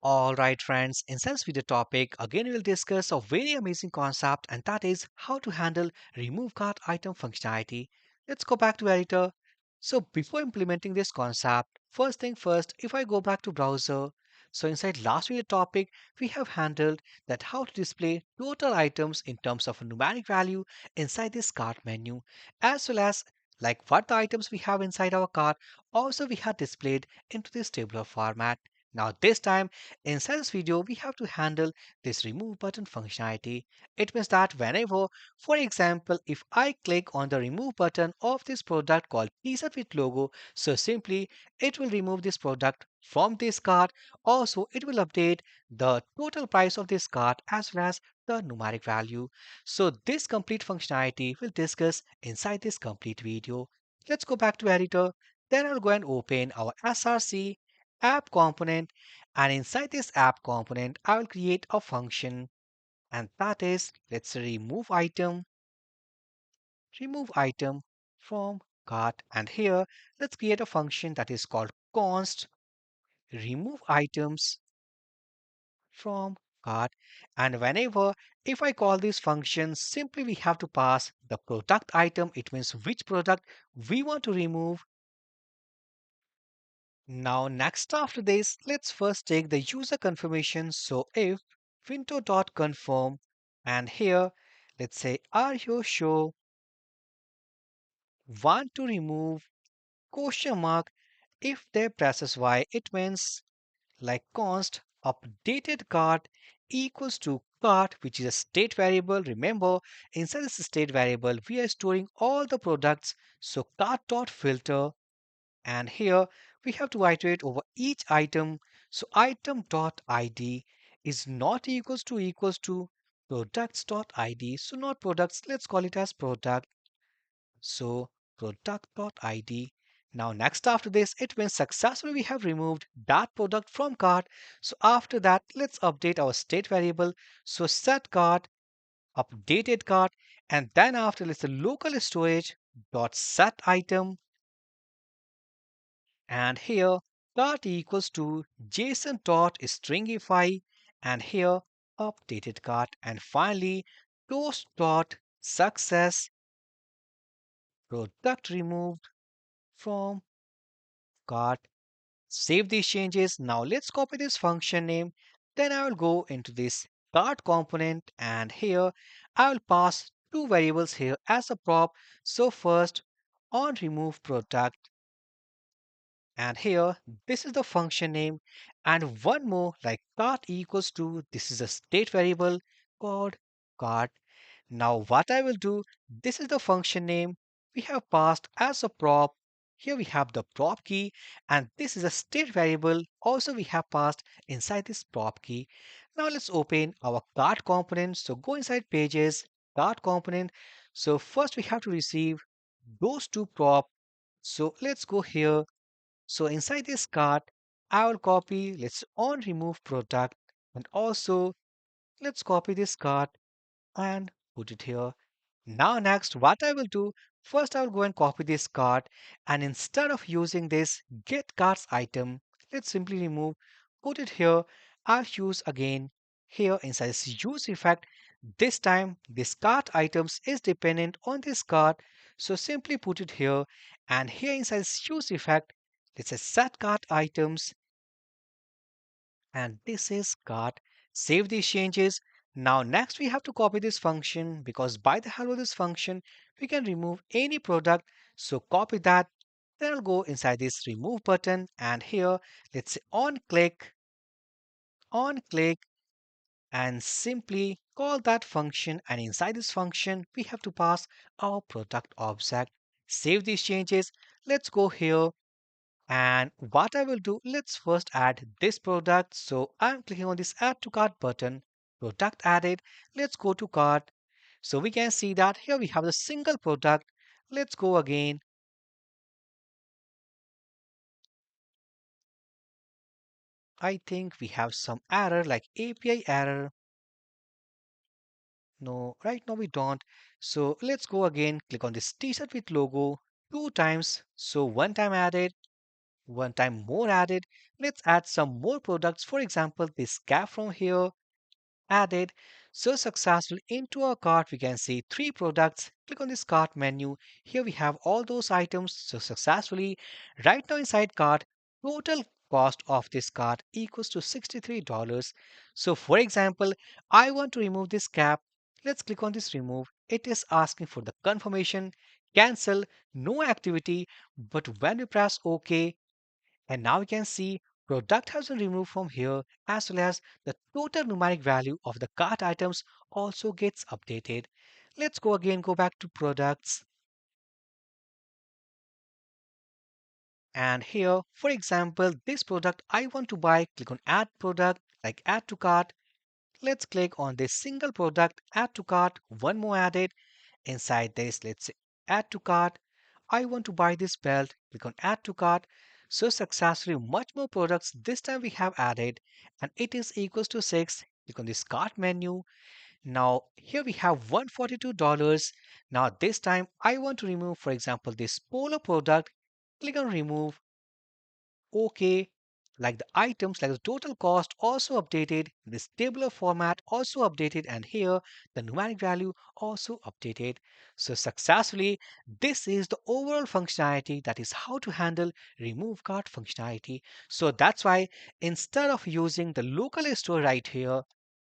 All right, friends, in this video topic, again we will discuss a very amazing concept, and that is how to handle remove cart item functionality. Let's go back to editor. So before implementing this concept, first thing first, if I go back to browser, so inside last video topic, we have handled that how to display total items in terms of a numeric value inside this cart menu, as well as like what the items we have inside our cart also we have displayed into this tabular format. Now this time inside this video, we have to handle this remove button functionality. It means that whenever, for example, if I click on the remove button of this product called t-shirt with logo, so simply it will remove this product from this cart. Also, it will update the total price of this cart as well as the numeric value. So this complete functionality we'll discuss inside this complete video. Let's go back to editor. Then I'll go and open our src app component, and inside this app component, I will create a function, and that is, let's say remove item from cart. And here, let's create a function that is called const remove items from cart. And whenever, if I call this function, simply we have to pass the product item. It means which product we want to remove. Now, next after this, let's first take the user confirmation. So if window.confirm, and here, let's say, are you sure want to remove question mark? If they presses Y, it means like const updated cart equals to cart, which is a state variable. Remember, inside this state variable, we are storing all the products. So cart.filter, and here we have to iterate over each item. So item.id is not equals to products.id. So not products, let's call it as product. So product.id. Now next after this, it means successfully we have removed that product from cart. So after that, let's update our state variable. So set cart, updated cart, and then after let's the local storage dot set item, and here cart equals to json.stringify, and here updated cart, and finally toast dot success product removed from cart. Save these changes. Now let's copy this function name. Then I will go into this cart component, and here I will pass two variables here as a prop. So first on remove product, and here this is the function name, and one more like cart equals to, this is a state variable called cart. Now what I will do, this is the function name we have passed as a prop. Here we have the prop key, and this is a state variable also we have passed inside this prop key. Now let's open our cart component. So go inside pages, cart component. So first we have to receive those two prop. So let's go here. So inside this cart, I will copy, let's on remove product, and also let's copy this cart and put it here. Now next, what I will do, first I will go and copy this cart, and instead of using this get carts item, let's simply remove, put it here. I'll use again here inside this use effect. This time this cart items is dependent on this cart, so simply put it here, and here inside this use effect, let's say set cart items, and this is cart. Save these changes. Now next we have to copy this function, because by the help of this function we can remove any product. So copy that. Then I'll go inside this remove button, and here let's say on click, and simply call that function, and inside this function we have to pass our product object. Save these changes. Let's go here. And what I will do, let's first add this product. So I'm clicking on this add to cart button, product added. Let's go to cart. So we can see that here we have a single product. Let's go again. I think we have some error like API error. No, right now we don't. So let's go again. Click on this t-shirt with logo two times. So one time added, one time more added. Let's add some more products. For example, this cap from here added. So successfully into our cart, we can see three products. Click on this cart menu. Here we have all those items. So successfully, right now inside cart, total cost of this cart equals to $63. So for example, I want to remove this cap. Let's click on this remove. It is asking for the confirmation, cancel, no activity. But when we press OK, and now we can see product has been removed from here, as well as the total numeric value of the cart items also gets updated. Let's go back to products. And here, for example, this product I want to buy, click on add product, like add to cart. Let's click on this single product, add to cart, one more added. Inside this, let's say add to cart. I want to buy this belt. Click on add to cart. So successfully, much more products this time we have added, and it is equals to 6. Click on this cart menu. Now here we have $142. Now this time I want to remove, for example, this polo product. Click on remove. Okay, like the items, like the total cost also updated, this tabular format also updated, and here the numeric value also updated. So successfully, this is the overall functionality, that is how to handle remove cart functionality. So that's why instead of using the local store right here,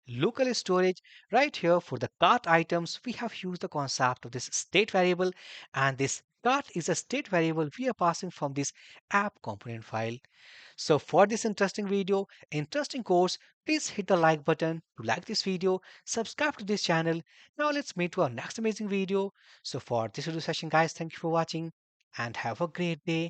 local storage right here for the cart items, we have used the concept of this state variable, and this cart is a state variable we are passing from this app component file. So for this interesting video, interesting course, please hit the like button to like this video, subscribe to this channel. Now let's meet to our next amazing video. So for this video session guys, thank you for watching and have a great day.